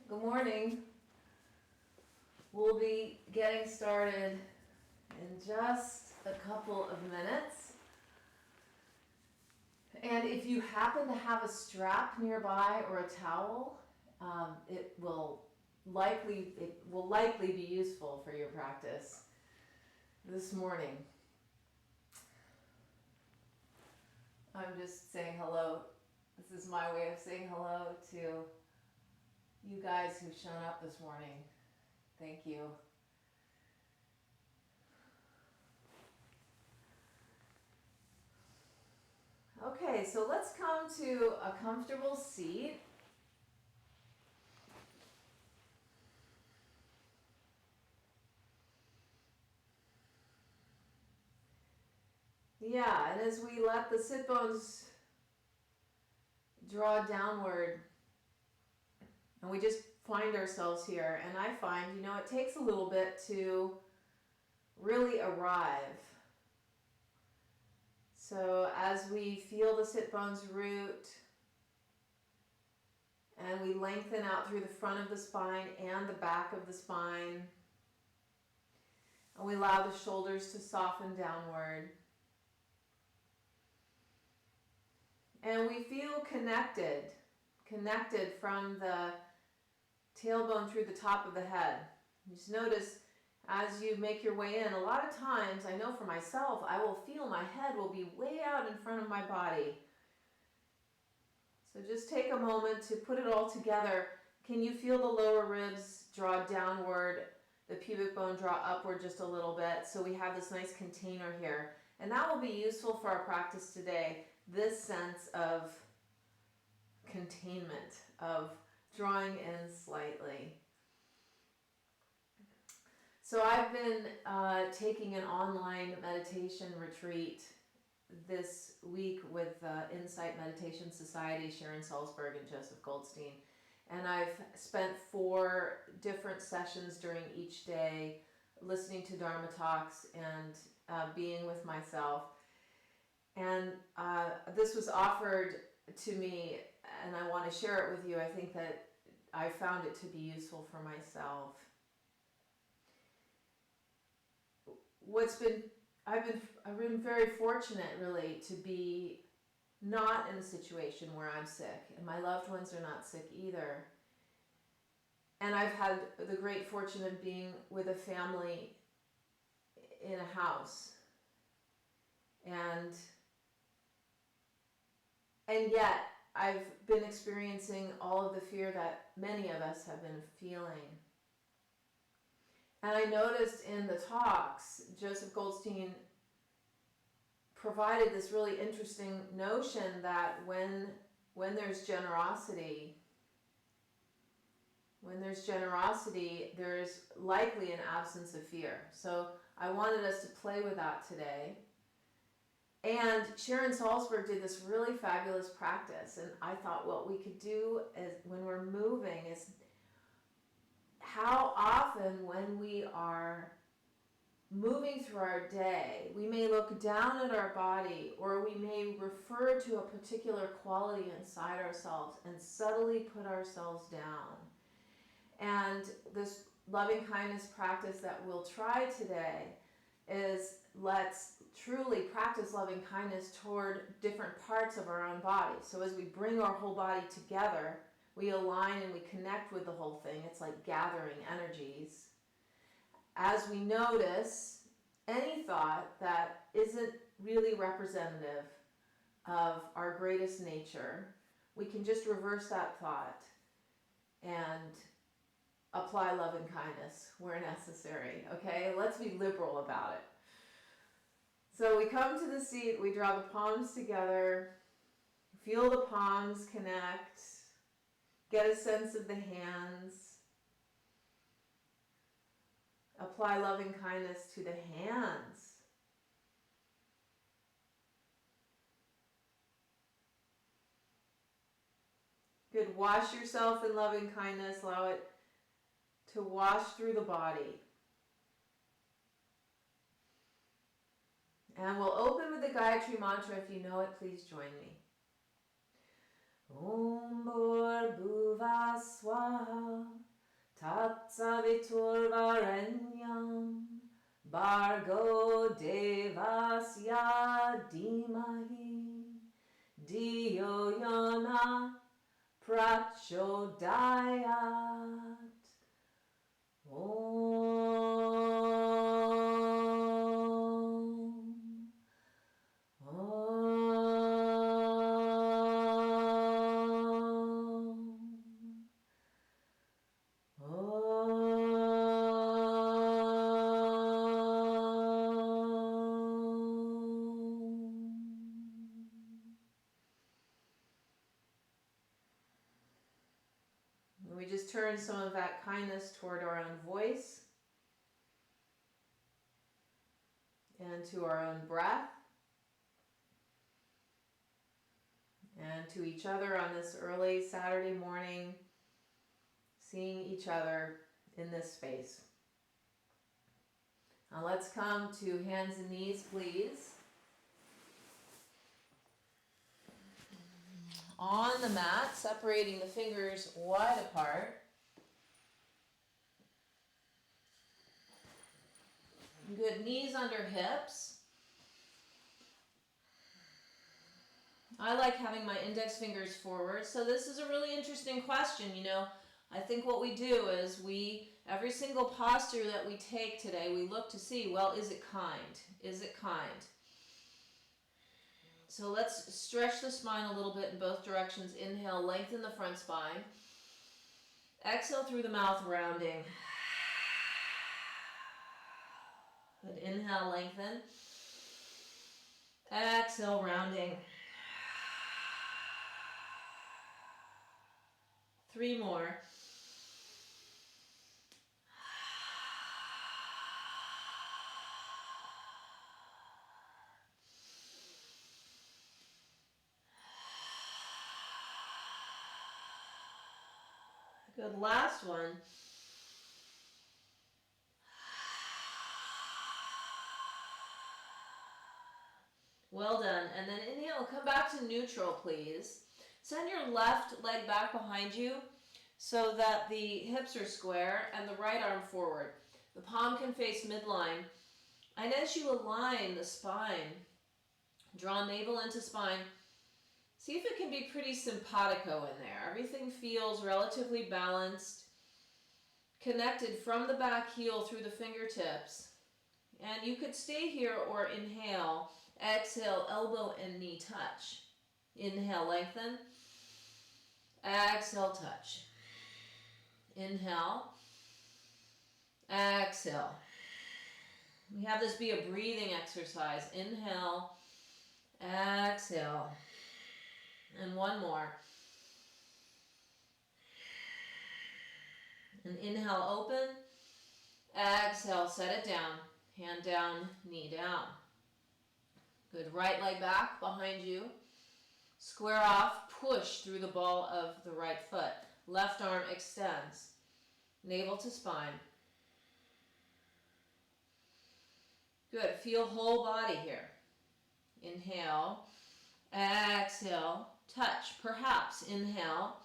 Good morning. We'll be getting started in just a couple of minutes. And if you happen to have a strap nearby or a towel, it will likely be useful for your practice this morning. I'm just saying hello. This is my way of saying hello to you guys who've shown up this morning. Thank you. Okay, so let's come to a comfortable seat. Yeah, and as we let the sit bones draw downward, and we just find ourselves here, and I find, it takes a little bit to really arrive. So as we feel the sit bones root, and we lengthen out through the front of the spine and the back of the spine, and we allow the shoulders to soften downward. And we feel connected from the tailbone through the top of the head. Just notice as you make your way in, a lot of times, I know for myself, I will feel my head will be way out in front of my body. So just take a moment to put it all together. Can you feel the lower ribs draw downward, the pubic bone draw upward just a little bit, so we have this nice container here. And that will be useful for our practice today, this sense of containment, of drawing in slightly. So I've been taking an online meditation retreat this week with Insight Meditation Society, Sharon Salzberg and Joseph Goldstein. And I've spent 4 different sessions during each day listening to Dharma talks and being with myself. And this was offered to me, and I want to share it with you. I think that I found it to be useful for myself. I've been very fortunate, really, to be not in a situation where I'm sick, and my loved ones are not sick either. And I've had the great fortune of being with a family in a house. And yet, I've been experiencing all of the fear that many of us have been feeling. And I noticed in the talks, Joseph Goldstein provided this really interesting notion that when there's generosity, there's likely an absence of fear. So I wanted us to play with that today. And Sharon Salzberg did this really fabulous practice. And I thought what we could do is, when we're moving, is how often when we are moving through our day, we may look down at our body, or we may refer to a particular quality inside ourselves and subtly put ourselves down. And this loving kindness practice that we'll try today is, let's truly practice loving kindness toward different parts of our own body. So as we bring our whole body together, we align and we connect with the whole thing. It's like gathering energies. As we notice any thought that isn't really representative of our greatest nature, we can just reverse that thought and apply love and kindness where necessary. Okay, let's be liberal about it. So we come to the seat, we draw the palms together, feel the palms connect. Get a sense of the hands. Apply loving kindness to the hands. Good. Wash yourself in loving kindness. Allow it to wash through the body. And we'll open with the Gayatri mantra. If you know it, please join me. Om Bhur Bhuva Swaha Tatsaviturvarenyam Bargo Devasya Dhimahi Diyo Yana Prachodayat. We just turn some of that kindness toward our own voice and to our own breath and to each other on this early Saturday morning, seeing each other in this space. Now let's come to hands and knees, please. On the mat, separating the fingers wide apart. Good, knees under hips. I like having my index fingers forward. So this is a really interesting question. I think what we do is every single posture that we take today, we look to see, well, is it kind? Is it kind? So let's stretch the spine a little bit in both directions. Inhale, lengthen the front spine. Exhale through the mouth, rounding. Good. Inhale, lengthen. Exhale, rounding. 3 more. Good, last one. Well done. And then inhale, come back to neutral, please. Send your left leg back behind you so that the hips are square and the right arm forward. The palm can face midline. And as you align the spine, draw navel into spine, see if it can be pretty simpatico in there. Everything feels relatively balanced, connected from the back heel through the fingertips. And you could stay here or inhale. Exhale, elbow and knee touch. Inhale, lengthen. Exhale, touch. Inhale. Exhale. We have this be a breathing exercise. Inhale. Exhale. And one more. And inhale, open. Exhale, set it down. Hand down, knee down. Good. Right leg back behind you. Square off, push through the ball of the right foot. Left arm extends. Navel to spine. Good. Feel whole body here. Inhale. Exhale. Touch. Perhaps. Inhale.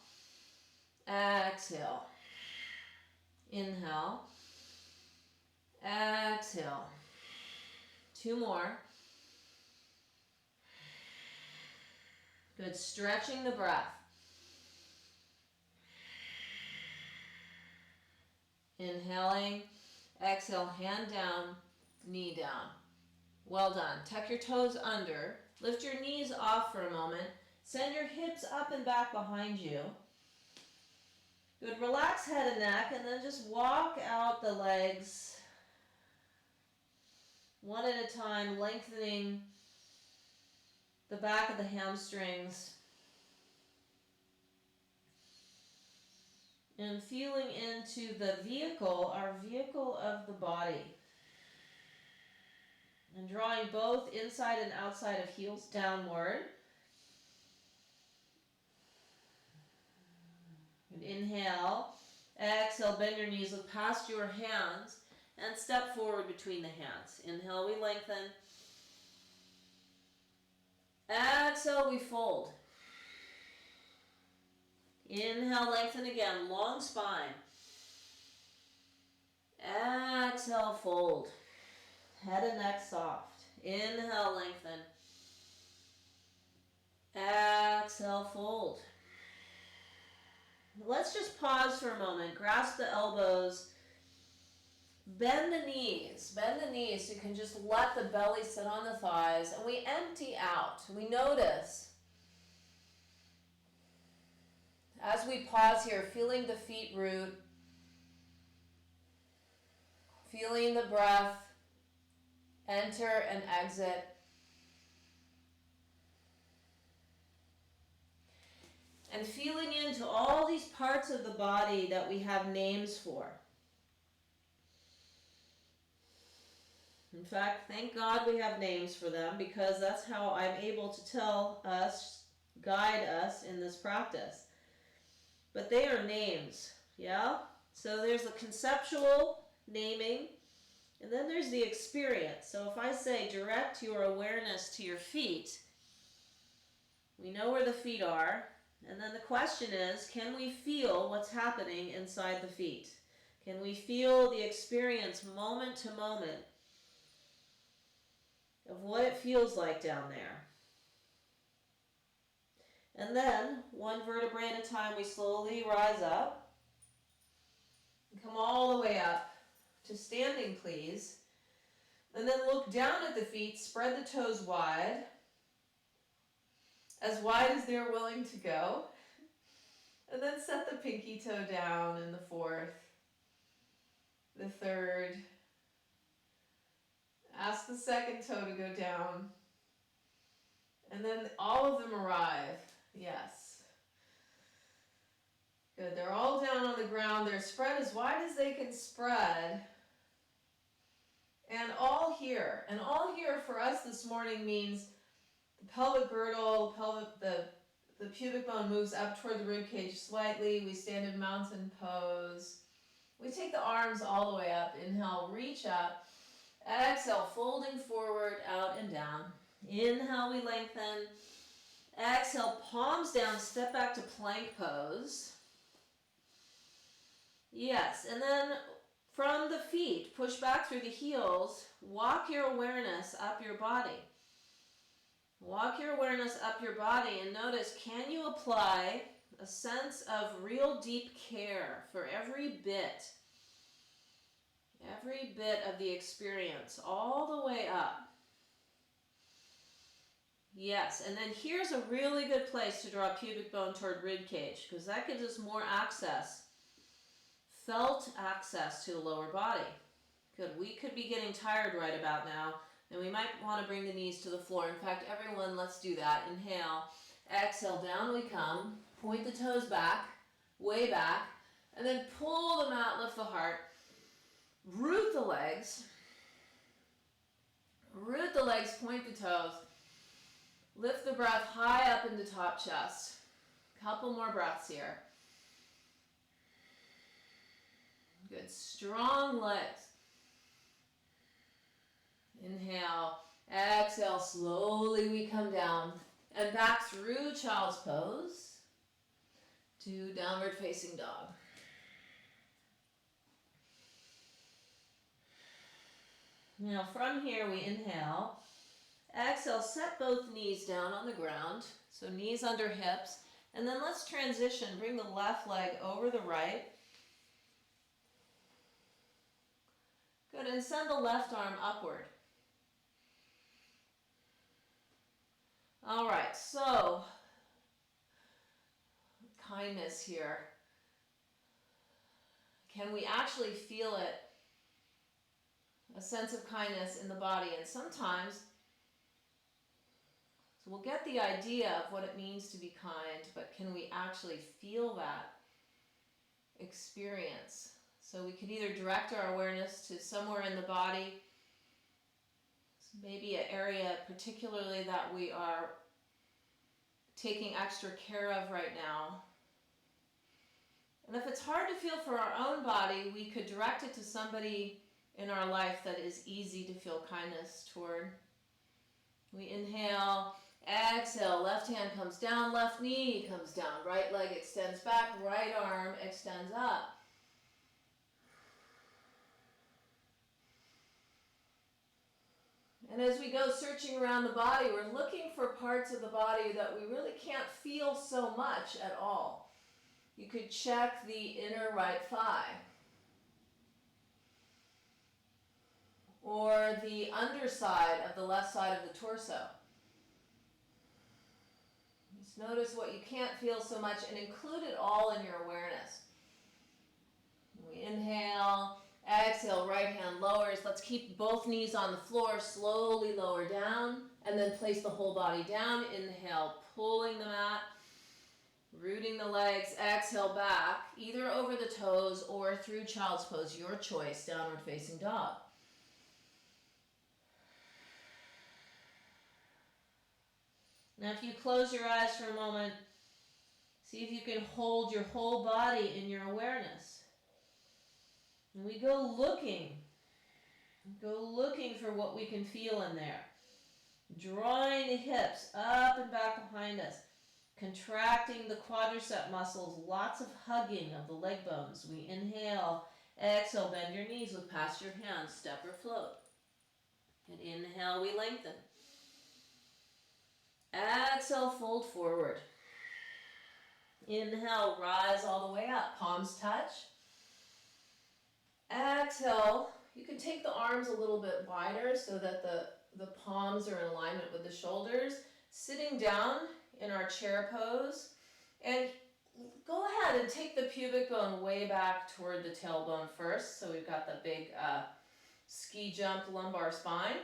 Exhale. Inhale. Exhale. 2 more. Good. Stretching the breath. Inhaling. Exhale. Hand down. Knee down. Well done. Tuck your toes under. Lift your knees off for a moment. Send your hips up and back behind you. Good. Relax head and neck, and then just walk out the legs one at a time, lengthening the back of the hamstrings. And feeling into the vehicle, our vehicle of the body. And drawing both inside and outside of heels downward. And inhale. Exhale, bend your knees, look past your hands, and step forward between the hands. Inhale, we lengthen. Exhale, we fold. Inhale, lengthen again, long spine. Exhale, fold. Head and neck soft. Inhale, lengthen. Exhale, fold. Let's just pause for a moment. Grasp the elbows. Bend the knees. Bend the knees so you can just let the belly sit on the thighs. And we empty out. We notice as we pause here, feeling the feet root, feeling the breath enter and exit. And feeling into all these parts of the body that we have names for. In fact, thank God we have names for them, because that's how I'm able to tell us, guide us in this practice. But they are names, yeah? So there's the conceptual naming, and then there's the experience. So if I say direct your awareness to your feet, we know where the feet are. And then the question is, can we feel what's happening inside the feet? Can we feel the experience moment to moment of what it feels like down there? And then, one vertebrae at a time, we slowly rise up. Come all the way up to standing, please. And then look down at the feet, spread the toes wide as they're willing to go. And then set the pinky toe down in the fourth, the third. Ask the second toe to go down. And then all of them arrive. Yes. Good. They're all down on the ground. They're spread as wide as they can spread. And all here. And all here for us this morning means the pelvic girdle, the pubic bone moves up toward the rib cage slightly. We stand in mountain pose. We take the arms all the way up. Inhale, reach up. Exhale, folding forward, out and down. Inhale, we lengthen. Exhale, palms down, step back to plank pose. Yes, and then from the feet, push back through the heels, walk your awareness up your body. Walk your awareness up your body and notice, can you apply a sense of real deep care for every bit of the experience, all the way up? Yes, and then here's a really good place to draw pubic bone toward rib cage, because that gives us more access, felt access to the lower body. Good, we could be getting tired right about now, and we might want to bring the knees to the floor. In fact, everyone, let's do that. Inhale, exhale, down we come. Point the toes back, way back, and then pull them out, lift the heart. Root the legs. Root the legs, point the toes. Lift the breath high up into top chest. Couple more breaths here. Good, strong legs. Inhale, exhale, slowly we come down and back through child's pose to downward facing dog. Now from here we inhale, exhale, set both knees down on the ground, so knees under hips, and then let's transition, bring the left leg over the right. Good, and send the left arm upward. All right, so kindness here. Can we actually feel it? A sense of kindness in the body. And sometimes, so we'll get the idea of what it means to be kind, but can we actually feel that experience? So we could either direct our awareness to somewhere in the body, maybe an area particularly that we are taking extra care of right now. And if it's hard to feel for our own body, we could direct it to somebody in our life that is easy to feel kindness toward. We inhale, exhale, left hand comes down, left knee comes down, right leg extends back, right arm extends up. And as we go searching around the body, we're looking for parts of the body that we really can't feel so much at all. You could check the inner right thigh, or the underside of the left side of the torso. Just notice what you can't feel so much and include it all in your awareness. We inhale, exhale, right hand lowers. Let's keep both knees on the floor, slowly lower down, and then place the whole body down. Inhale, pulling the mat, rooting the legs. Exhale back, either over the toes or through child's pose, your choice, downward facing dog. Now if you close your eyes for a moment, see if you can hold your whole body in your awareness. And we go looking for what we can feel in there. Drawing the hips up and back behind us. Contracting the quadricep muscles, lots of hugging of the leg bones. We inhale, exhale, bend your knees, look past your hands, step or float. And inhale, we lengthen. Exhale, fold forward. Inhale, rise all the way up, palms touch. Exhale, you can take the arms a little bit wider so that the palms are in alignment with the shoulders. Sitting down in our chair pose, and go ahead and take the pubic bone way back toward the tailbone first. So we've got the big ski jump lumbar spine.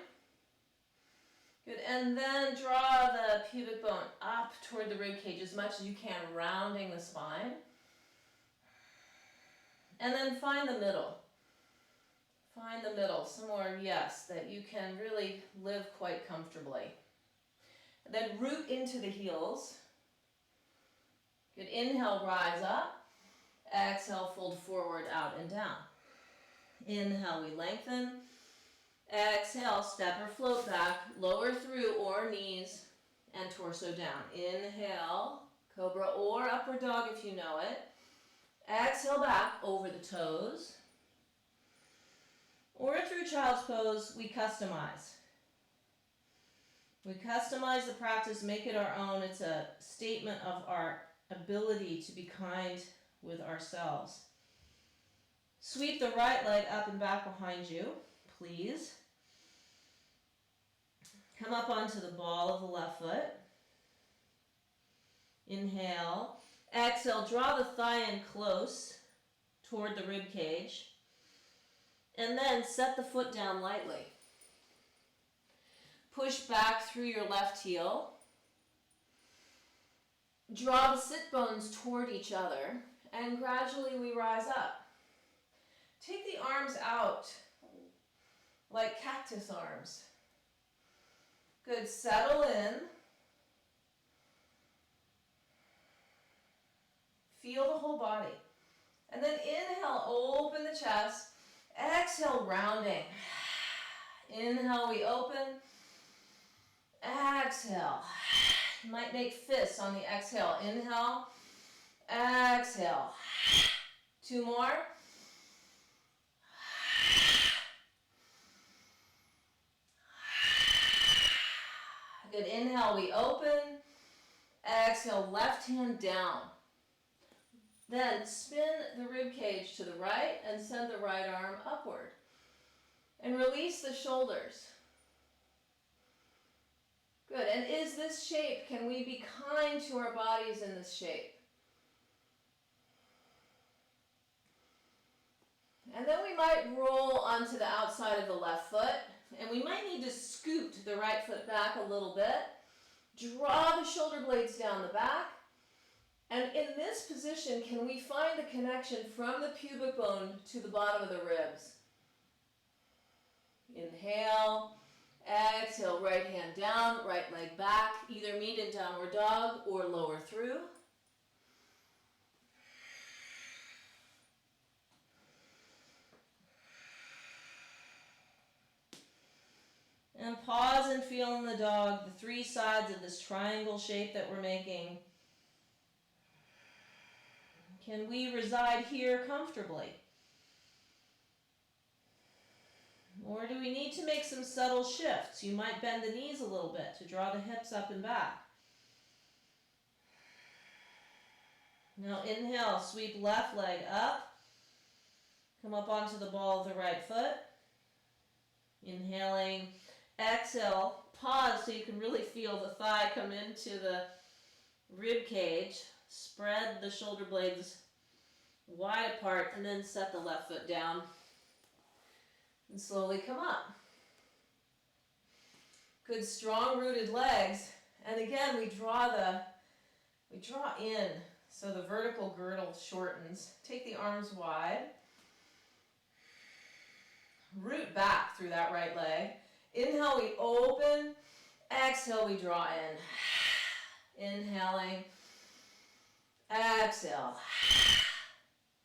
Good, and then draw the pubic bone up toward the rib cage as much as you can, rounding the spine. And then find the middle. Find the middle, somewhere, yes, that you can really live quite comfortably. And then root into the heels. Good, inhale, rise up. Exhale, fold forward, out and down. Inhale, we lengthen. Exhale, step or float back, lower through or knees and torso down. Inhale, cobra or upward dog if you know it. Exhale back over the toes. Or through child's pose, we customize. We customize the practice, make it our own. It's a statement of our ability to be kind with ourselves. Sweep the right leg up and back behind you, please. Come up onto the ball of the left foot. Inhale. Exhale, draw the thigh in close toward the rib cage. And then set the foot down lightly. Push back through your left heel. Draw the sit bones toward each other, and gradually we rise up. Take the arms out like cactus arms. Good, settle in. Feel the whole body. And then inhale, open the chest. Exhale, rounding. Inhale, we open. Exhale. You might make fists on the exhale. Inhale. Exhale. 2 more. Good. Inhale, we open. Exhale, left hand down. Then spin the rib cage to the right and send the right arm upward. And release the shoulders. Good. And is this shape, can we be kind to our bodies in this shape? And then we might roll onto the outside of the left foot, and we might need to scoot the right foot back a little bit. Draw the shoulder blades down the back. And in this position, can we find the connection from the pubic bone to the bottom of the ribs? Inhale, exhale, right hand down, right leg back, either meet in downward dog or lower through. And pause and feel in the dog, the 3 sides of this triangle shape that we're making. Can we reside here comfortably? Or do we need to make some subtle shifts? You might bend the knees a little bit to draw the hips up and back. Now inhale, sweep left leg up. Come up onto the ball of the right foot. Inhaling, exhale, pause so you can really feel the thigh come into the rib cage. Spread the shoulder blades wide apart and then set the left foot down. And slowly come up. Good strong rooted legs. And again, we draw in so the vertical girdle shortens. Take the arms wide. Root back through that right leg. Inhale, we open. Exhale, we draw in. Inhaling. Exhale.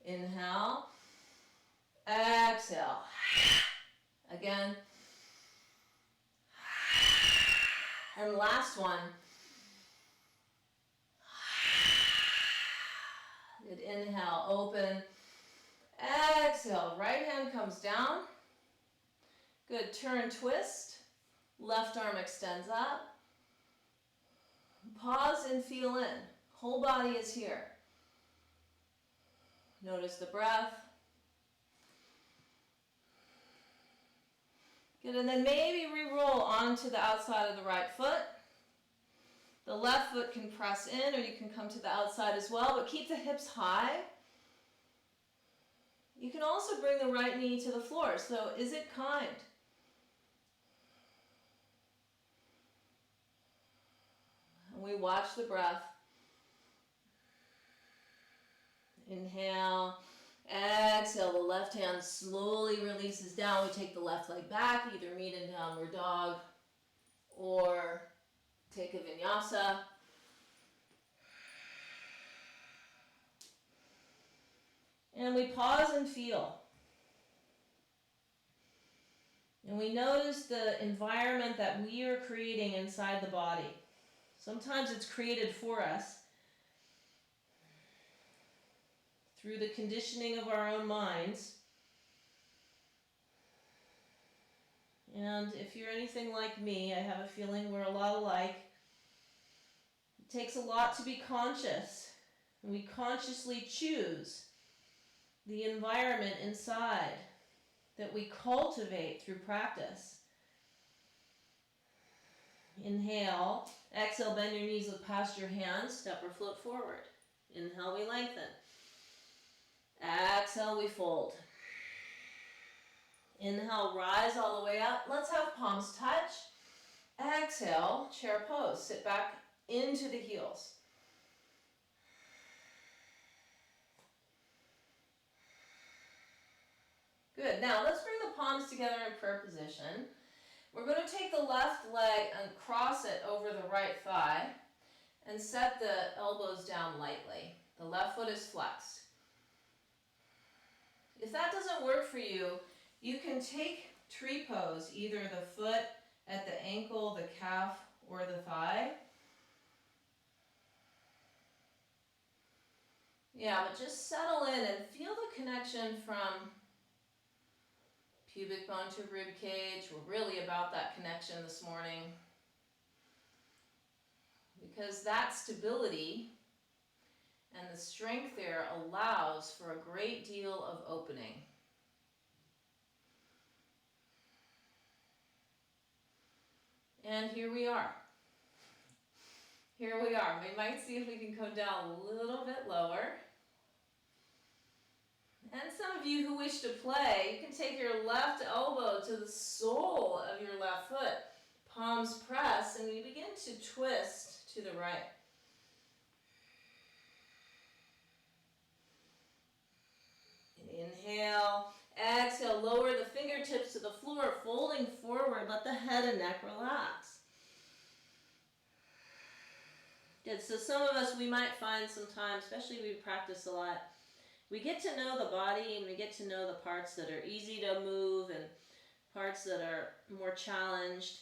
Inhale. Exhale. Again. And last one. Good. Inhale, open. Exhale. Right hand comes down. Good. Turn, twist. Left arm extends up. Pause and feel in. Whole body is here. Notice the breath. Good, and then maybe re-roll onto the outside of the right foot. The left foot can press in, or you can come to the outside as well, but keep the hips high. You can also bring the right knee to the floor, so is it kind? And we watch the breath. Inhale. Exhale, the left hand slowly releases down. We take the left leg back, either meet in downward dog or take a vinyasa. And we pause and feel. And we notice the environment that we are creating inside the body. Sometimes it's created for us through the conditioning of our own minds. And if you're anything like me, I have a feeling we're a lot alike. It takes a lot to be conscious. And we consciously choose the environment inside that we cultivate through practice. Inhale. Exhale, bend your knees, look past your hands, step or float forward. Inhale, we lengthen. Exhale, we fold. Inhale, rise all the way up. Let's have palms touch. Exhale, chair pose. Sit back into the heels. Good. Now let's bring the palms together in prayer position. We're going to take the left leg and cross it over the right thigh and set the elbows down lightly. The left foot is flexed. If that doesn't work for you, you can take tree pose, either the foot at the ankle, the calf, or the thigh. Yeah, but just settle in and feel the connection from pubic bone to rib cage. We're really about that connection this morning, because that stability and the strength there allows for a great deal of opening. And here we are. Here we are. We might see if we can go down a little bit lower. And some of you who wish to play, you can take your left elbow to the sole of your left foot. Palms press, and we begin to twist to the right. Inhale, exhale, lower the fingertips to the floor, folding forward, let the head and neck relax. Good, so some of us, we might find sometimes, especially we practice a lot, we get to know the body and we get to know the parts that are easy to move and parts that are more challenged.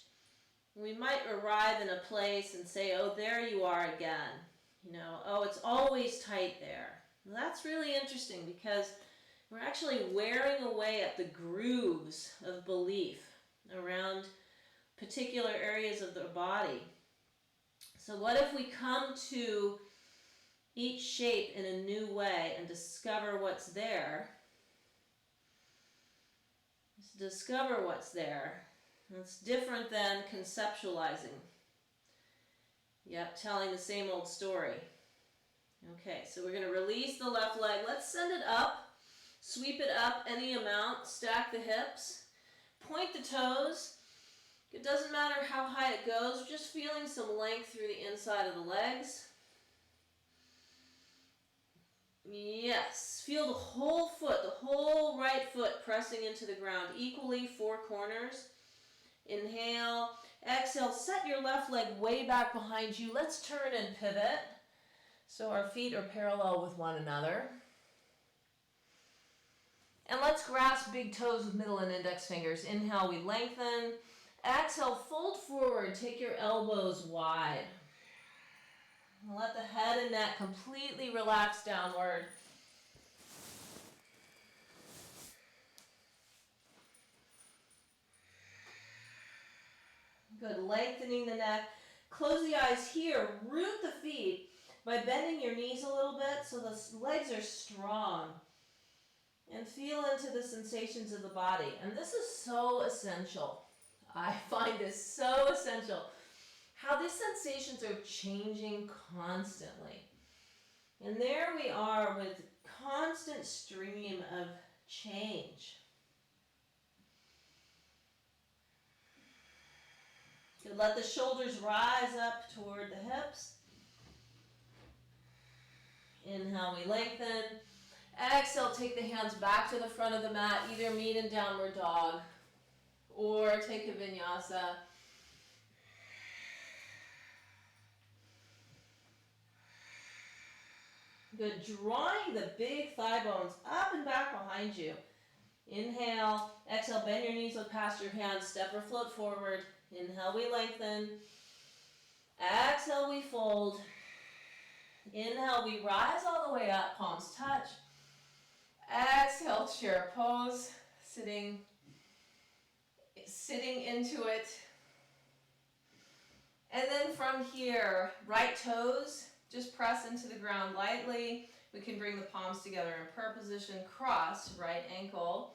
We might arrive in a place and say, oh, there you are again. You know, oh, it's always tight there. Well, that's really interesting, because We're actually wearing away at the grooves of belief around particular areas of the body. So what if we come to each shape in a new way and discover what's there? Just discover what's there. It's different than conceptualizing. Yep, telling the same old story. Okay, so we're going to release the left leg. Let's send it up. Sweep it up any amount. Stack the hips. Point the toes. It doesn't matter how high it goes. Just feeling some length through the inside of the legs. Yes. Feel the whole foot, the whole right foot pressing into the ground equally, 4 corners. Inhale. Exhale. Set your left leg way back behind you. Let's turn and pivot. So our feet are parallel with one another. And let's grasp big toes with middle and index fingers. Inhale, we lengthen. Exhale, fold forward. Take your elbows wide. Let the head and neck completely relax downward. Good, lengthening the neck. Close the eyes here. Root the feet by bending your knees a little bit so the legs are strong. And feel into the sensations of the body. And this is so essential. I find this so essential. How these sensations are changing constantly. And there we are with constant stream of change. Good. Let the shoulders rise up toward the hips. Inhale, we lengthen. Exhale, take the hands back to the front of the mat. Either meet in downward dog or take a vinyasa. Good. Drawing the big thigh bones up and back behind you. Inhale. Exhale, bend your knees, look past your hands. Step or float forward. Inhale, we lengthen. Exhale, we fold. Inhale, we rise all the way up, palms touch. Exhale, chair pose, sitting into it. And then from here, right toes, just press into the ground lightly. We can bring the palms together in prayer position, cross, right ankle,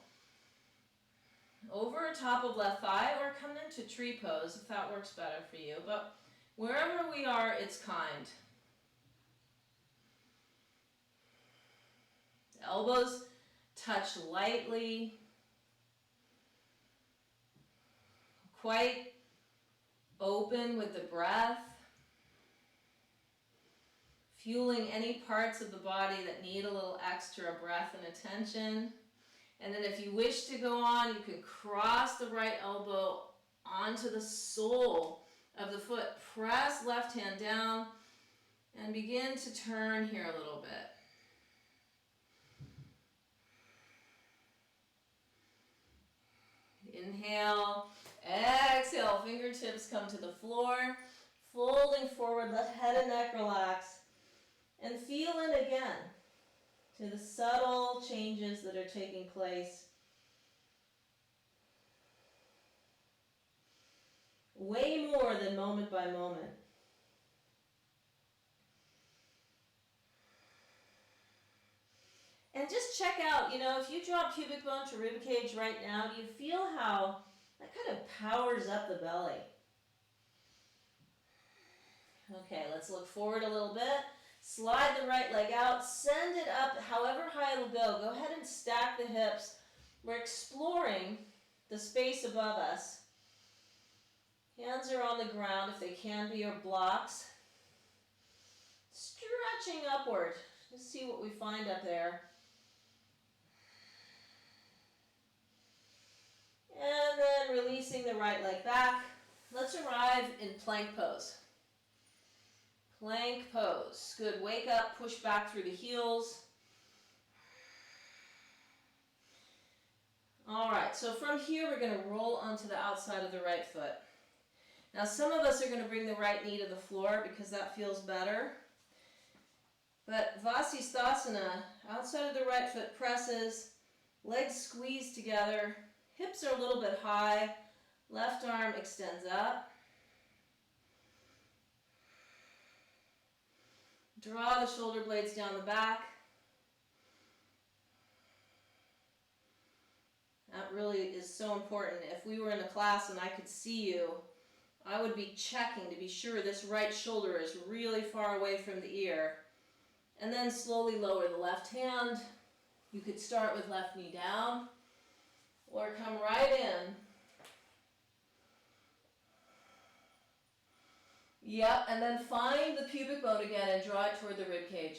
over top of left thigh, or come into tree pose if that works better for you. But wherever we are, it's kind. Elbows touch lightly. Quite open with the breath. Fueling any parts of the body that need a little extra breath and attention. And then if you wish to go on, you can cross the right elbow onto the sole of the foot. Press left hand down and begin to turn here a little bit. Inhale, exhale, fingertips come to the floor, folding forward, let head and neck relax, and feel in again to the subtle changes that are taking place. Way more than moment by moment. And just check out, if you drop pubic bone to rib cage right now, do you feel how that kind of powers up the belly? Okay, let's look forward a little bit. Slide the right leg out, send it up however high it'll go. Go ahead and stack the hips. We're exploring the space above us. Hands are on the ground if they can be, or blocks. Stretching upward. Just see what we find up there. And then releasing the right leg back. Let's arrive in plank pose. Plank pose. Good. Wake up, push back through the heels. All right, so from here we're going to roll onto the outside of the right foot. Now some of us are going to bring the right knee to the floor because that feels better. But Vasisthasana, outside of the right foot presses, Legs squeeze together. Hips are a little bit high. Left arm extends up. Draw the shoulder blades down the back. That really is so important. If we were in a class and I could see you, I would be checking to be sure this right shoulder is really far away from the ear. And then slowly lower the left hand. You could start with left knee down or come right in. Yep, and then find the pubic bone again and draw it toward the rib cage.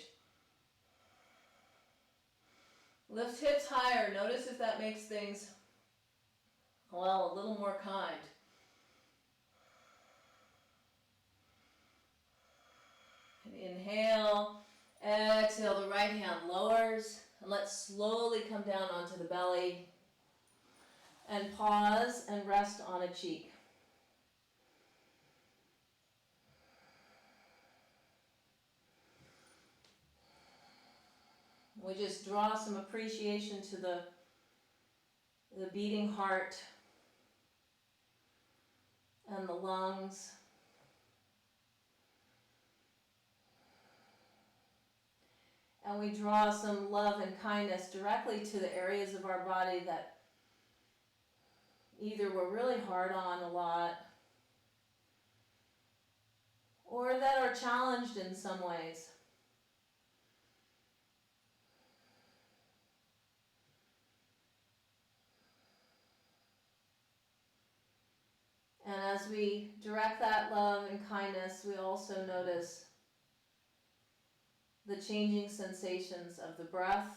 Lift hips higher. Notice if that makes things, well, a little more kind. Inhale, exhale, the right hand lowers, and let's slowly come down onto the belly and pause and rest on a cheek. We just draw some appreciation to the beating heart and the lungs. And we draw some love and kindness directly to the areas of our body that either we're really hard on a lot or that are challenged in some ways. And as we direct that love and kindness, we also notice the changing sensations of the breath,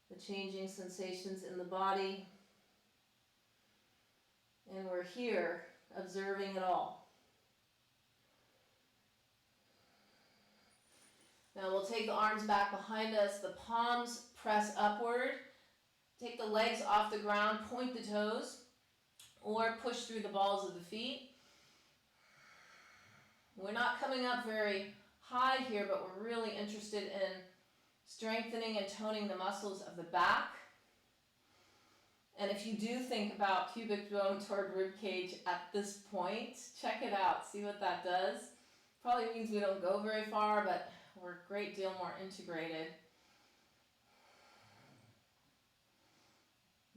the changing sensations in the body, and we're here observing it all. Now we'll take the arms back behind us, the palms press upward, take the legs off the ground, point the toes, or push through the balls of the feet. We're not coming up very high here, but we're really interested in strengthening and toning the muscles of the back. And if you do think about pubic bone toward rib cage at this point, check it out, see what that does. Probably means we don't go very far, but we're a great deal more integrated.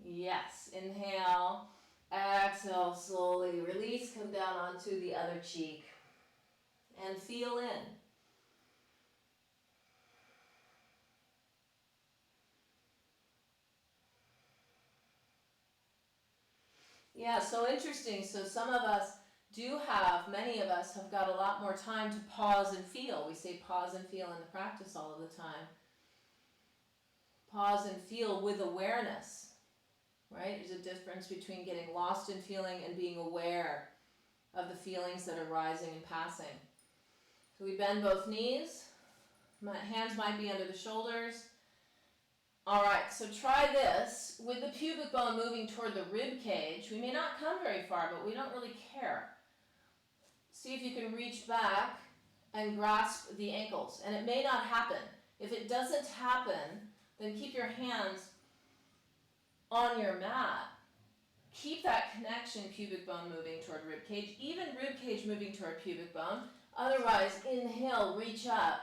Yes, inhale. Exhale, slowly release, come down onto the other cheek and feel in. Yeah, so interesting. So some of us many of us have got a lot more time to pause and feel. We say pause and feel in the practice all of the time. Pause and feel with awareness. Right? There's a difference between getting lost in feeling and being aware of the feelings that are rising and passing. So we bend both knees. My hands might be under the shoulders. All right, so try this. With the pubic bone moving toward the rib cage, we may not come very far, but we don't really care. See if you can reach back and grasp the ankles. And it may not happen. If it doesn't happen, then keep your hands on your mat. Keep that connection, pubic bone moving toward rib cage, even rib cage moving toward pubic bone. Otherwise, inhale, reach up.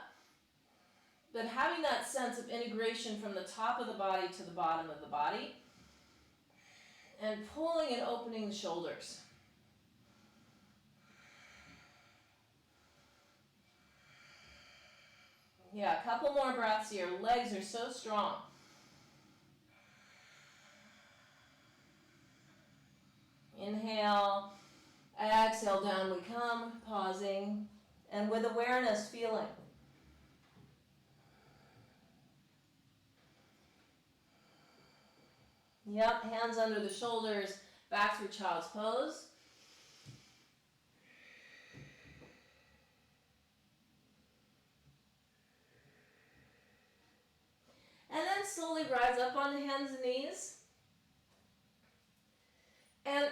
But having that sense of integration from the top of the body to the bottom of the body, and pulling and opening the shoulders. Yeah, a couple more breaths here. Legs are so strong. Inhale, exhale, down we come, pausing, and with awareness, feeling. Yep, hands under the shoulders, back through child's pose. And then slowly rise up on the hands and knees. And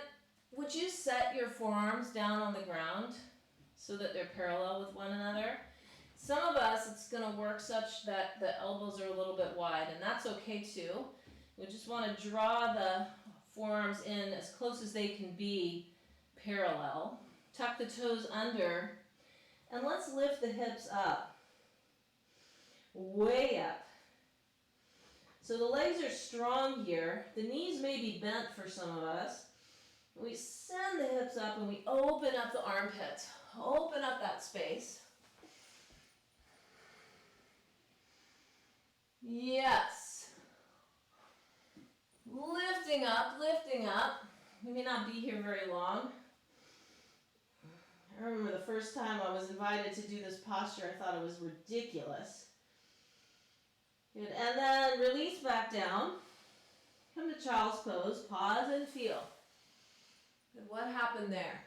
would you set your forearms down on the ground so that they're parallel with one another? Some of us, it's going to work such that the elbows are a little bit wide, and that's okay too. We just want to draw the forearms in as close as they can be parallel. Tuck the toes under, and let's lift the hips up, way up. So the legs are strong here. The knees may be bent for some of us. We send the hips up and we open up the armpits. Open up that space. Yes. Lifting up, lifting up. We may not be here very long. I remember the first time I was invited to do this posture, I thought it was ridiculous. Good, and then release back down. Come to child's pose, pause and feel. Good, what happened there?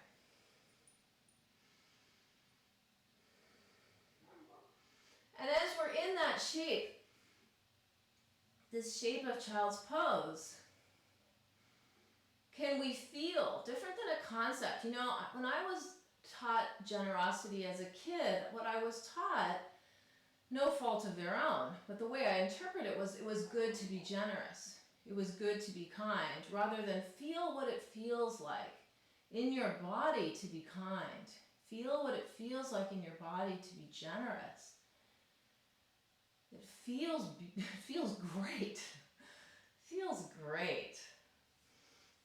And as we're in that shape, this shape of child's pose, can we feel different than a concept? You know, when I was taught generosity as a kid, what I was taught, no fault of their own, but the way I interpret it was good to be generous. It was good to be kind, rather than feel what it feels like in your body to be kind. Feel what it feels like in your body to be generous. It feels great. Feels great.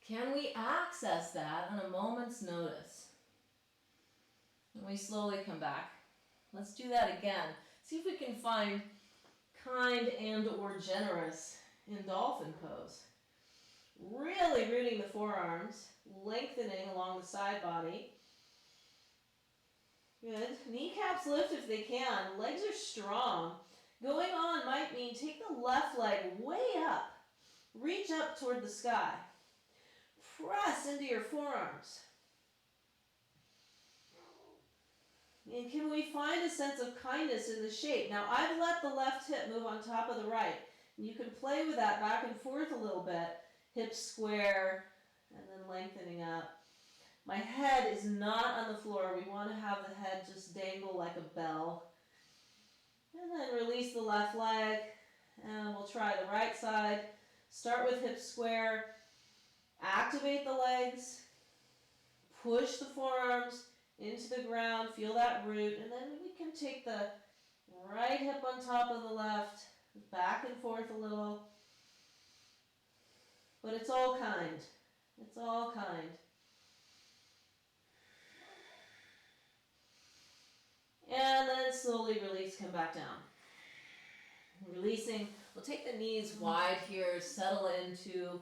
Can we access that on a moment's notice? And we slowly come back. Let's do that again. See if we can find kind and or generous in dolphin pose. Really rooting the forearms, lengthening along the side body. Good. Kneecaps lift if they can. Legs are strong. Going on might mean take the left leg way up. Reach up toward the sky. Press into your forearms. And can we find a sense of kindness in the shape? Now, I've let the left hip move on top of the right. And you can play with that back and forth a little bit. Hips square, and then lengthening up. My head is not on the floor. We want to have the head just dangle like a bell. And then release the left leg. And we'll try the right side. Start with hips square. Activate the legs. Push the forearms into the ground, feel that root, and then we can take the right hip on top of the left, back and forth a little. But it's all kind. It's all kind. And then slowly release, come back down. Releasing, we'll take the knees wide here, settle into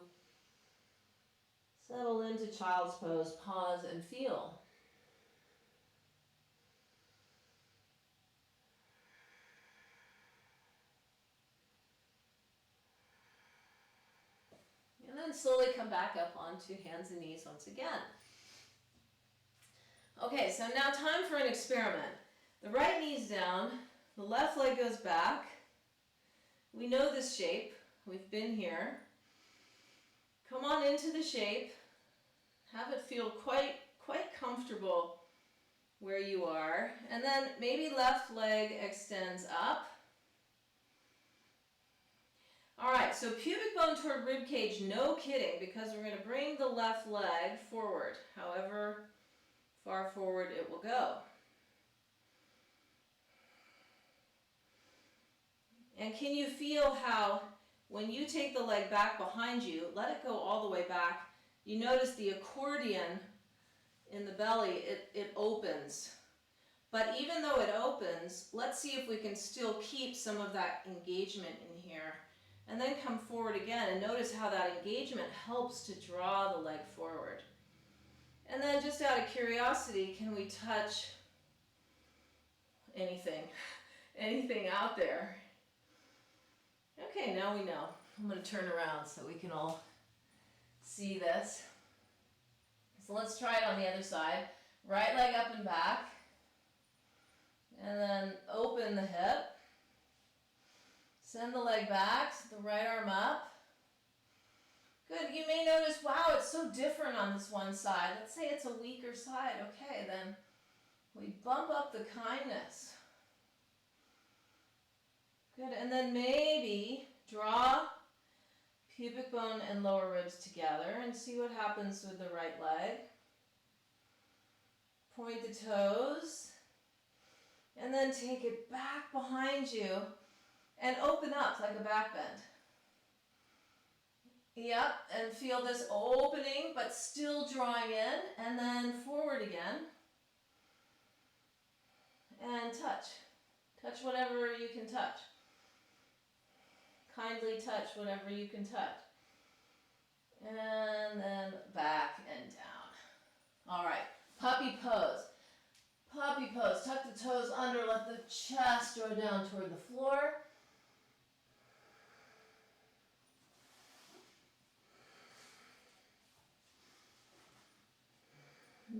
child's pose, pause and feel. And then slowly come back up onto hands and knees once again. Okay, so now time for an experiment. The right knee's down, the left leg goes back. We know this shape, we've been here. Come on into the shape. Have it feel quite comfortable where you are. And then maybe left leg extends up. All right, so pubic bone toward rib cage, no kidding, because we're going to bring the left leg forward, however far forward it will go. And can you feel how when you take the leg back behind you, let it go all the way back, you notice the accordion in the belly, it opens. But even though it opens, let's see if we can still keep some of that engagement in here. And then come forward again and notice how that engagement helps to draw the leg forward. And then just out of curiosity, can we touch anything out there? Okay, now we know. I'm going to turn around so we can all see this. So let's try it on the other side. Right leg up and back. And then open the hip. Send the leg back, the right arm up. Good, you may notice, wow, it's so different on this one side. Let's say it's a weaker side. Okay, then we bump up the kindness. Good, and then maybe draw pubic bone and lower ribs together and see what happens with the right leg. Point the toes, and then take it back behind you and open up like a back bend. Yep, and feel this opening, but still drawing in, and then forward again. And touch. Touch whatever you can touch. Kindly touch whatever you can touch. And then back and down. All right, puppy pose. Puppy pose. Tuck the toes under, let the chest draw down toward the floor.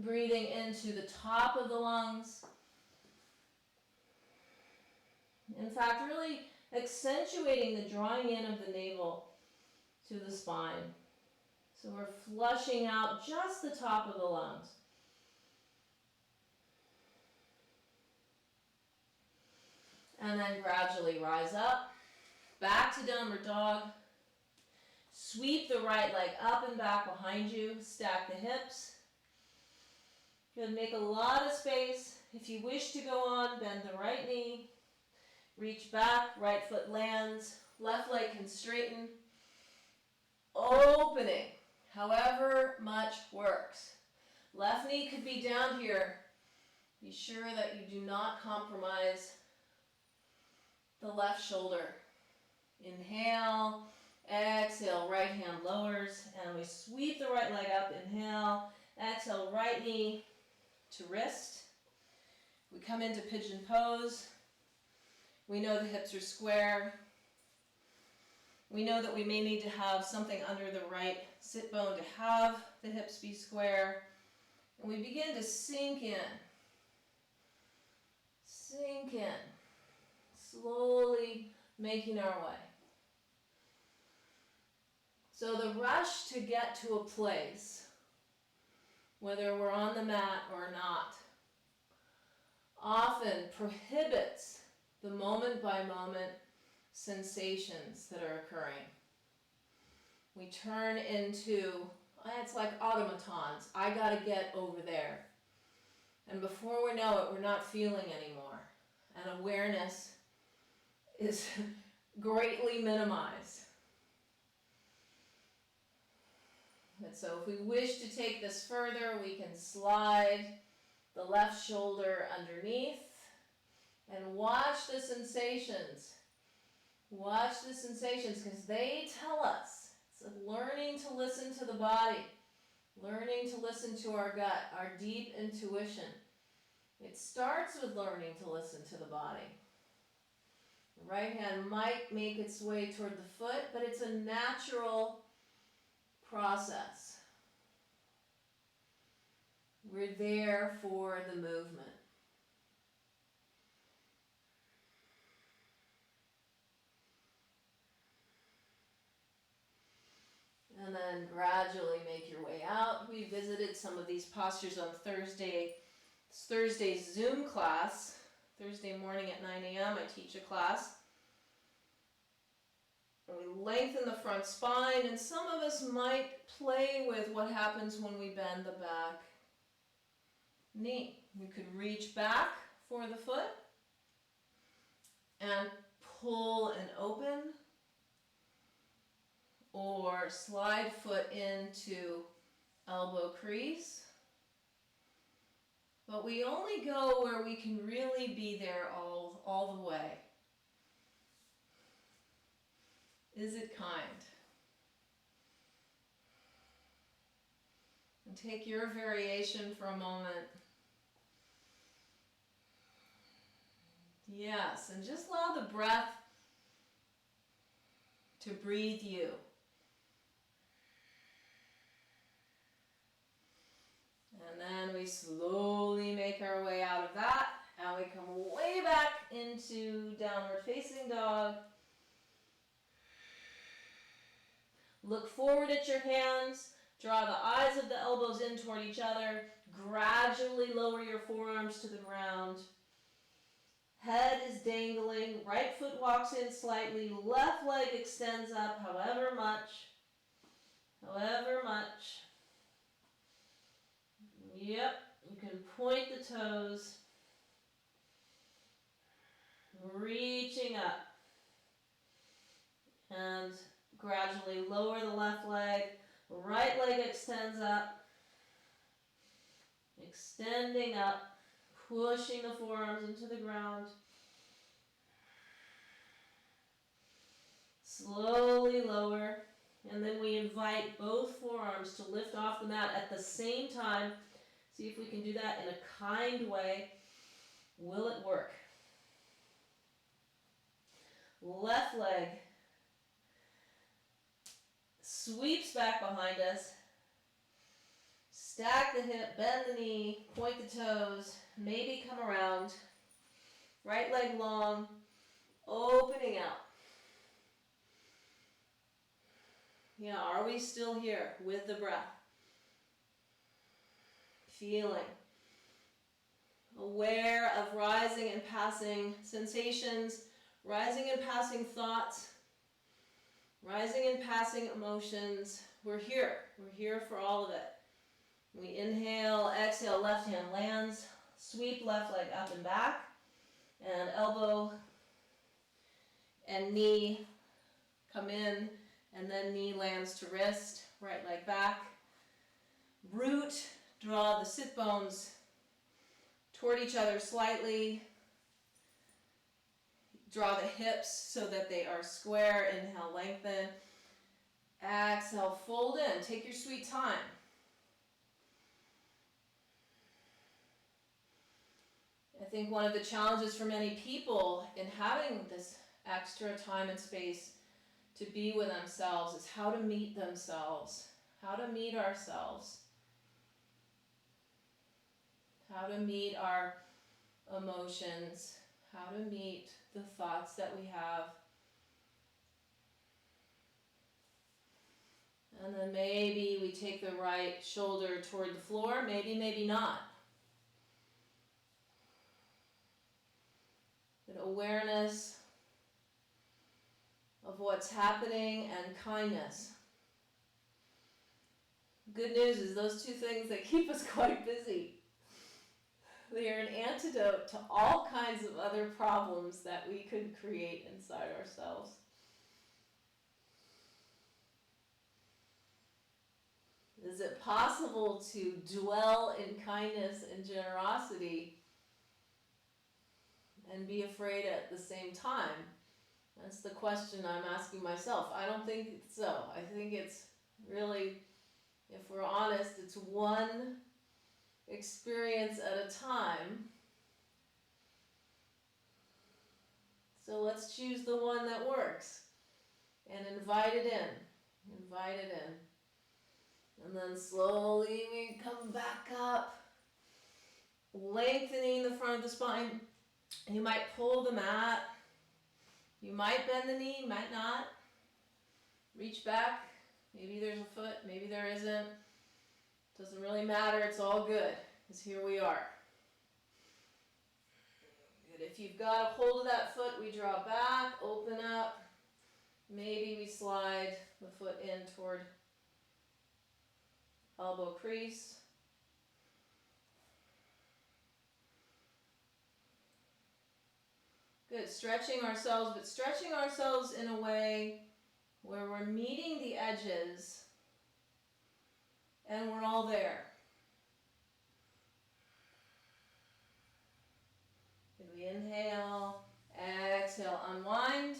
Breathing into the top of the lungs. In fact, really accentuating the drawing in of the navel to the spine. So we're flushing out just the top of the lungs. And then gradually rise up, back to downward dog. Sweep the right leg up and back behind you, stack the hips. Good, make a lot of space. If you wish to go on, bend the right knee. Reach back, right foot lands, left leg can straighten. Opening, however much works. Left knee could be down here. Be sure that you do not compromise the left shoulder. Inhale, exhale, right hand lowers, and we sweep the right leg up. Inhale, exhale, right knee to wrist. We come into pigeon pose. We know the hips are square. We know that we may need to have something under the right sit bone to have the hips be square. And we begin to sink in. Sink in. Slowly making our way. So the rush to get to a place, whether we're on the mat or not, often prohibits the moment-by-moment sensations that are occurring. We turn into, it's like automatons. I gotta get over there. And before we know it, we're not feeling anymore. And awareness is greatly minimized. And so if we wish to take this further, we can slide the left shoulder underneath and watch the sensations. Watch the sensations because they tell us. It's learning to listen to the body, learning to listen to our gut, our deep intuition. It starts with learning to listen to the body. The right hand might make its way toward the foot, but it's a natural process. We're there for the movement. And then gradually make your way out. We visited some of these postures on Thursday's Zoom class. Thursday morning at 9 a.m. I teach a class. And we lengthen the front spine, and some of us might play with what happens when we bend the back knee. We could reach back for the foot and pull and open, or slide foot into elbow crease. But we only go where we can really be there all the way. Is it kind? And take your variation for a moment. Yes, and just allow the breath to breathe you. And then we slowly make our way out of that, and we come way back into downward facing dog. Look forward at your hands, draw the eyes of the elbows in toward each other, gradually lower your forearms to the ground. Head is dangling, right foot walks in slightly, left leg extends up however much. Yep, you can point the toes, reaching up, and gradually lower the left leg, right leg extends up, extending up, pushing the forearms into the ground. Slowly lower, and then we invite both forearms to lift off the mat at the same time. See if we can do that in a kind way. Will it work? Left leg sweeps back behind us. Stack the hip, bend the knee, point the toes, maybe come around. Right leg long, opening out. Yeah, are we still here with the breath? Feeling. Aware of rising and passing sensations, rising and passing thoughts, rising and passing emotions. We're here. We're here for all of it. We inhale, exhale, left hand lands, sweep left leg up and back, and elbow and knee come in, and then knee lands to wrist, right leg back. Root, draw the sit bones toward each other slightly. Draw the hips so that they are square. Inhale, lengthen. Exhale, fold in. Take your sweet time. I think one of the challenges for many people in having this extra time and space to be with themselves is how to meet themselves, how to meet ourselves, how to meet our emotions, how to meet the thoughts that we have. And then maybe we take the right shoulder toward the floor, maybe not. But awareness of what's happening and kindness. Good news is those two things that keep us quite busy. They are an antidote to all kinds of other problems that we could create inside ourselves. Is it possible to dwell in kindness and generosity and be afraid at the same time? That's the question I'm asking myself. I don't think so. I think it's really, if we're honest, it's one experience at a time. So let's choose the one that works and invite it in. Invite it in. And then slowly we come back up, lengthening the front of the spine. You might pull the mat. You might bend the knee, might not. Reach back. Maybe there's a foot, maybe there isn't. Doesn't really matter, it's all good, because here we are. Good. If you've got a hold of that foot, we draw back, open up. Maybe we slide the foot in toward elbow crease. Good, stretching ourselves, but stretching ourselves in a way where we're meeting the edges and we're all there. Good, we inhale, exhale, unwind.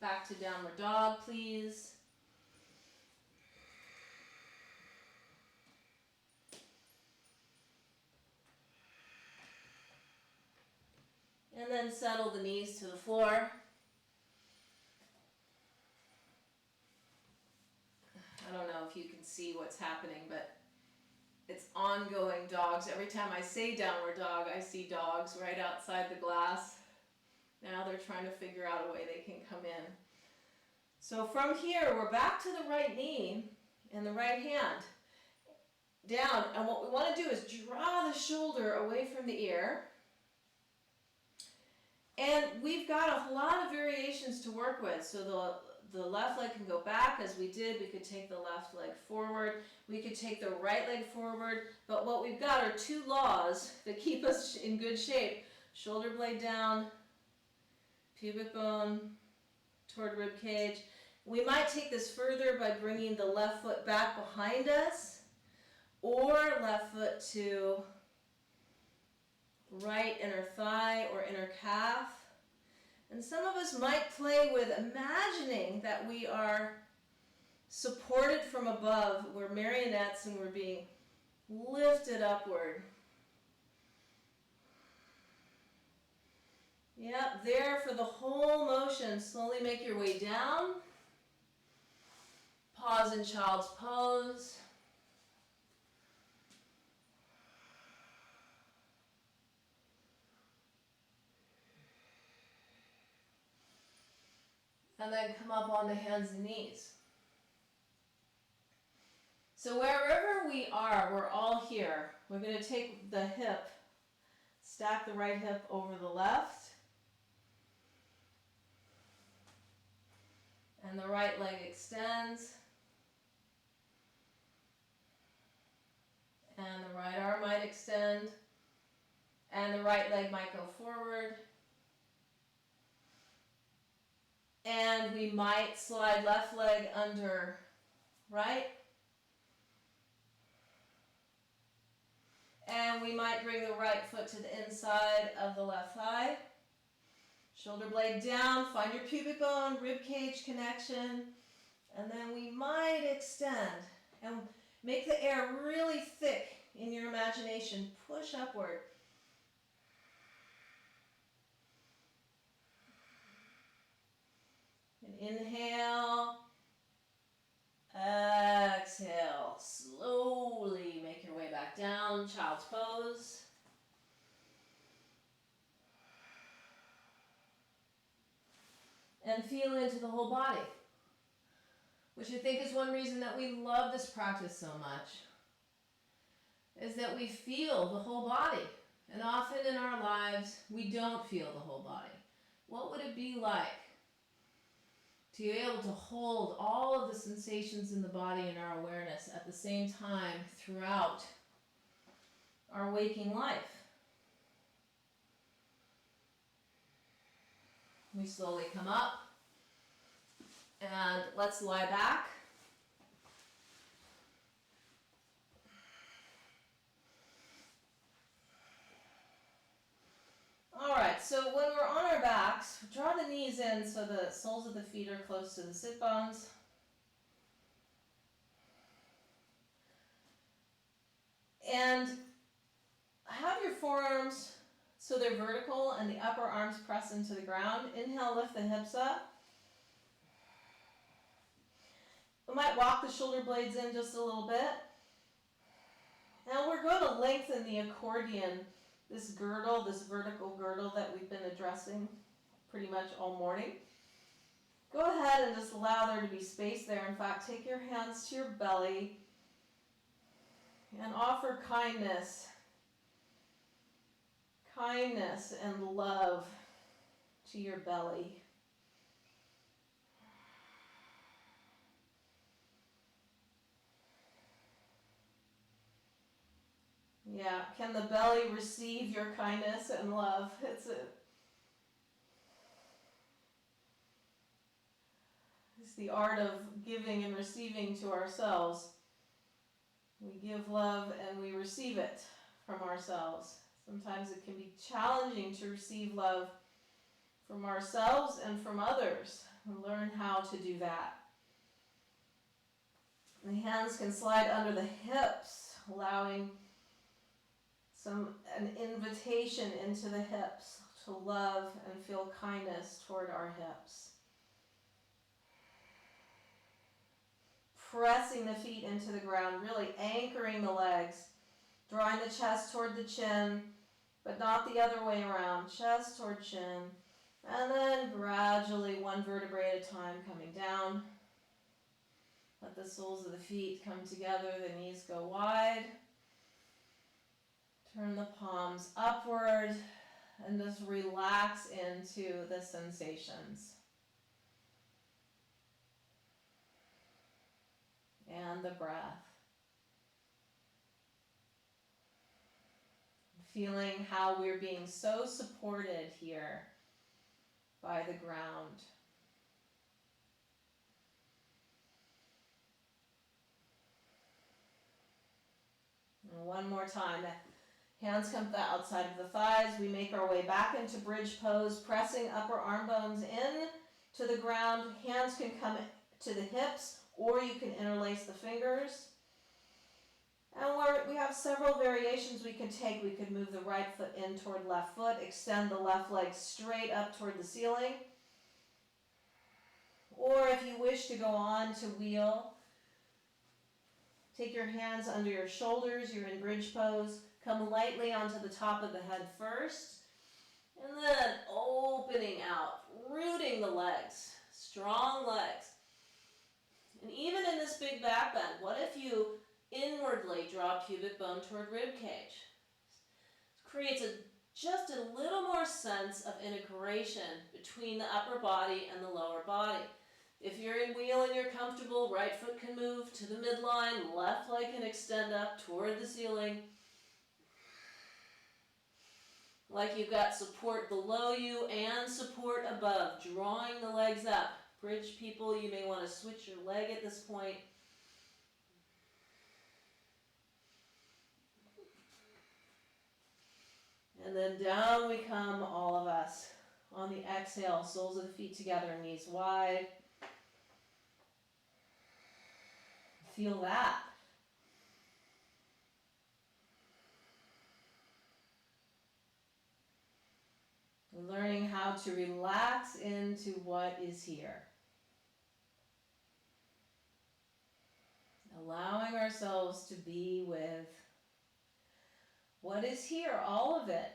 Back to downward dog, please. And then settle the knees to the floor. I don't know if you can see what's happening, but it's ongoing dogs. Every time I say downward dog, I see dogs right outside the glass. Now they're trying to figure out a way they can come in. So from here, we're back to the right knee and the right hand down. And what we want to do is draw the shoulder away from the ear. And we've got a lot of variations to work with. So the left leg can go back as we did. We could take the left leg forward. We could take the right leg forward. But what we've got are two laws that keep us in good shape. Shoulder blade down, pubic bone toward rib cage. We might take this further by bringing the left foot back behind us, or left foot to right inner thigh or inner calf. And some of us might play with imagining that we are supported from above. We're marionettes and we're being lifted upward. Yep, there for the whole motion. Slowly make your way down. Pause in child's pose. And then come up onto hands and knees. So wherever we are, we're all here. We're going to take the hip, stack the right hip over the left. And the right leg extends. And the right arm might extend. And the right leg might go forward. And we might slide left leg under right. And we might bring the right foot to the inside of the left thigh. Shoulder blade down, find your pubic bone, rib cage connection. And then we might extend and make the air really thick in your imagination. Push upward. And inhale. Exhale. Slowly make your way back down, child's pose. And feel into the whole body, which I think is one reason that we love this practice so much, is that we feel the whole body. And often in our lives, we don't feel the whole body. What would it be like to be able to hold all of the sensations in the body in our awareness at the same time throughout our waking life? We slowly come up and let's lie back. All right, so when we're on our backs, draw the knees in so the soles of the feet are close to the sit bones. And have your forearms so they're vertical and the upper arms press into the ground. Inhale, lift the hips up. We might walk the shoulder blades in just a little bit. Now we're going to lengthen the accordion, this girdle, this vertical girdle that we've been addressing pretty much all morning. Go ahead and just allow there to be space there. In fact, take your hands to your belly and offer kindness and love to your belly. Yeah, can the belly receive your kindness and love? It's the art of giving and receiving to ourselves. We give love and we receive it from ourselves. Sometimes it can be challenging to receive love from ourselves and from others. And learn how to do that. The hands can slide under the hips, allowing an invitation into the hips to love and feel kindness toward our hips. Pressing the feet into the ground, really anchoring the legs, drawing the chest toward the chin, but not the other way around, chest toward chin, and then gradually one vertebrae at a time coming down. Let the soles of the feet come together, the knees go wide. Turn the palms upward, and just relax into the sensations and the breath. Feeling how we're being so supported here by the ground. And one more time. Hands come to the outside of the thighs. We make our way back into bridge pose, pressing upper arm bones in to the ground. Hands can come to the hips, or you can interlace the fingers. And we have several variations we can take. We could move the right foot in toward left foot, extend the left leg straight up toward the ceiling. Or if you wish to go on to wheel, take your hands under your shoulders. You're in bridge pose. Come lightly onto the top of the head first, and then opening out, rooting the legs, strong legs. And even in this big back bend, what if you inwardly draw pubic bone toward rib cage? It creates just a little more sense of integration between the upper body and the lower body. If you're in wheel and you're comfortable, right foot can move to the midline, left leg can extend up toward the ceiling. Like you've got support below you and support above, drawing the legs up. Bridge people, you may want to switch your leg at this point. And then down we come, all of us. On the exhale, soles of the feet together, knees wide. Feel that. Learning how to relax into what is here. Allowing ourselves to be with what is here, all of it.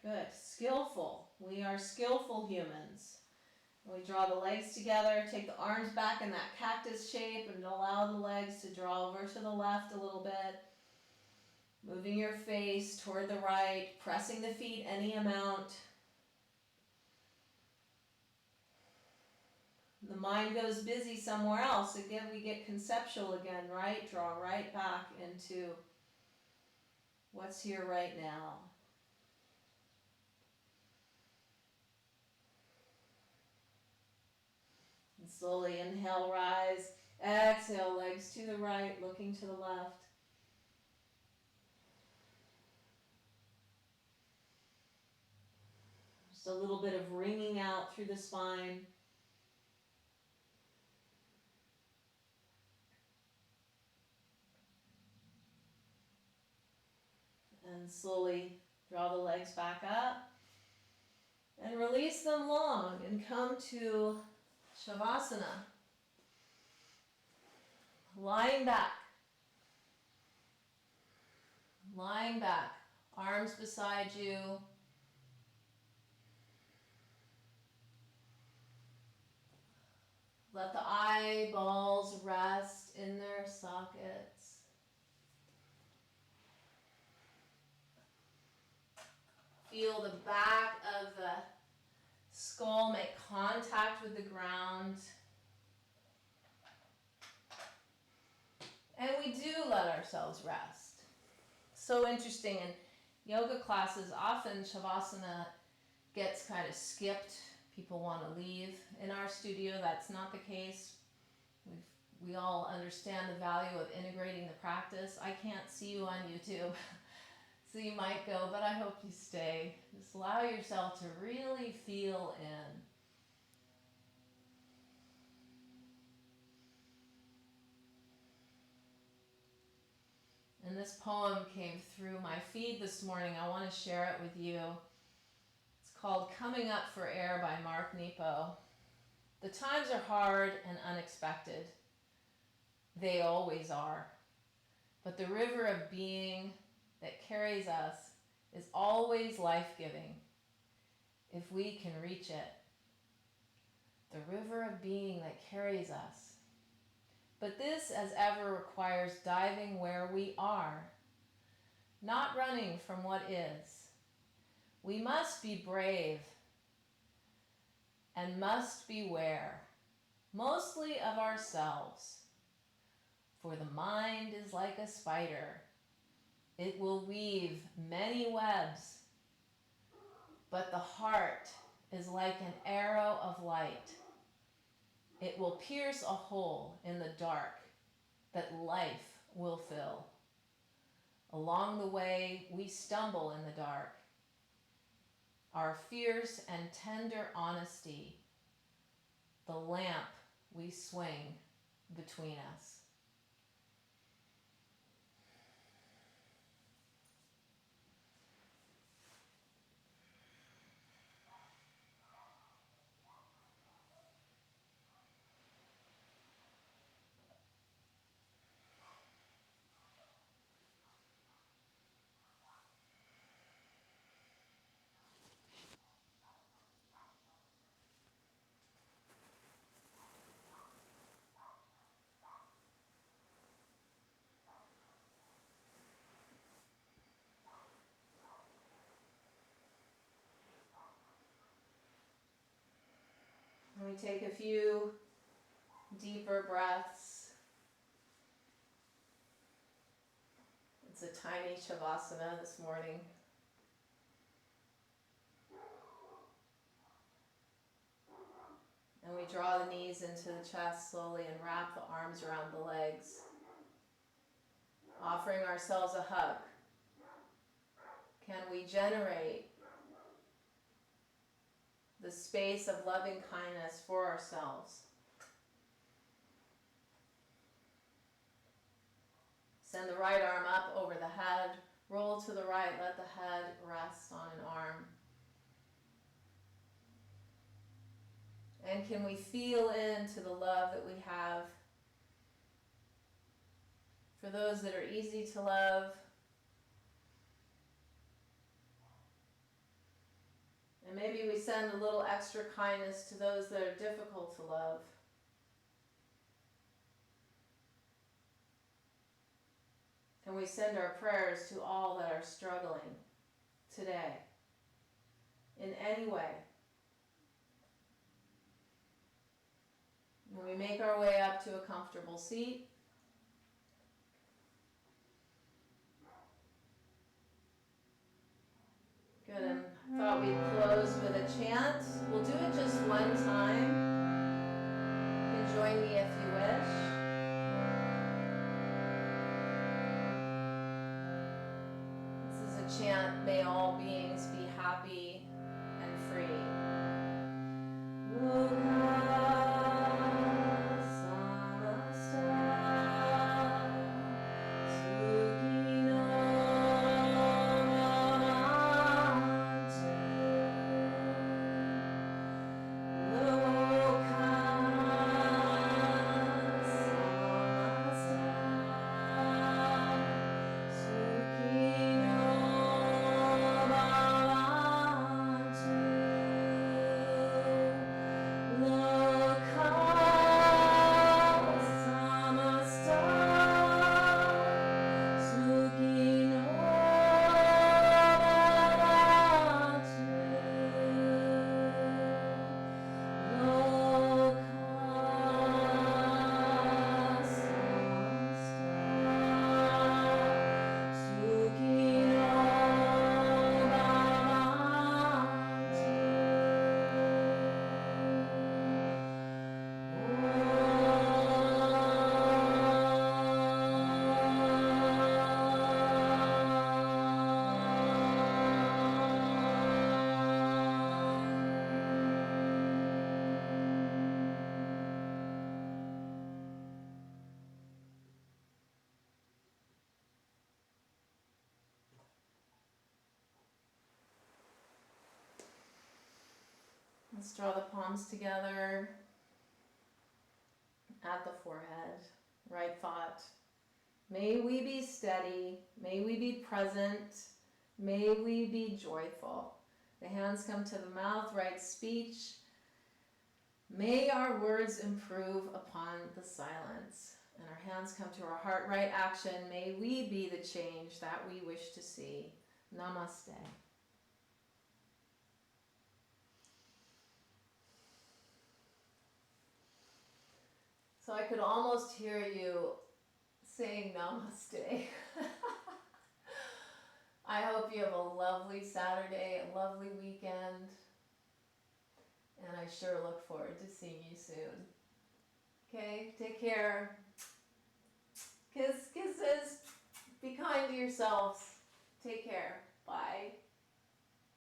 Good. Skillful. We are skillful humans. We draw the legs together, take the arms back in that cactus shape, and allow the legs to draw over to the left a little bit. Moving your face toward the right, pressing the feet any amount. The mind goes busy somewhere else. Again, we get conceptual again, right? Draw right back into what's here right now. And slowly inhale, rise. Exhale, legs to the right, looking to the left. Just a little bit of wringing out through the spine. And slowly draw the legs back up and release them long and come to Shavasana. Lying back. Lying back. Arms beside you. Let the eyeballs rest in their sockets. Feel the back of the skull make contact with the ground. And we do let ourselves rest. So interesting. In yoga classes, often Shavasana gets kind of skipped. People want to leave. In our studio, that's not the case. We all understand the value of integrating the practice. I can't see you on YouTube. So you might go, but I hope you stay. Just allow yourself to really feel in. And this poem came through my feed this morning. I want to share it with you. It's called Coming Up for Air by Mark Nepo. The times are hard and unexpected. They always are. But the river of being that carries us is always life-giving if we can reach it. The river of being that carries us But this, as ever, requires diving where we are, not running from what is. We must be brave and must beware, mostly of ourselves. For the mind is like a spider. It will weave many webs, but the heart is like an arrow of light. It will pierce a hole in the dark that life will fill. Along the way, we stumble in the dark. Our fierce and tender honesty, the lamp we swing between us. And we take a few deeper breaths. It's a tiny Shavasana this morning. And we draw the knees into the chest slowly and wrap the arms around the legs, offering ourselves a hug. Can we generate the space of loving kindness for ourselves? Send the right arm up over the head, roll to the right, let the head rest on an arm. And can we feel into the love that we have for those that are easy to love, and maybe we send a little extra kindness to those that are difficult to love. And we send our prayers to all that are struggling today in any way. When we make our way up to a comfortable seat, good, and I thought we'd close with a chant. We'll do it just one time. You can join me if you wish. This is a chant, may all beings be happy and free. Let's draw the palms together at the forehead. Right thought. May we be steady. May we be present. May we be joyful. The hands come to the mouth, right speech. May our words improve upon the silence. And our hands come to our heart, right action. May we be the change that we wish to see. Namaste. So I could almost hear you saying namaste. I hope you have a lovely Saturday, a lovely weekend. And I sure look forward to seeing you soon. Okay, take care. Kisses. Be kind to yourselves. Take care.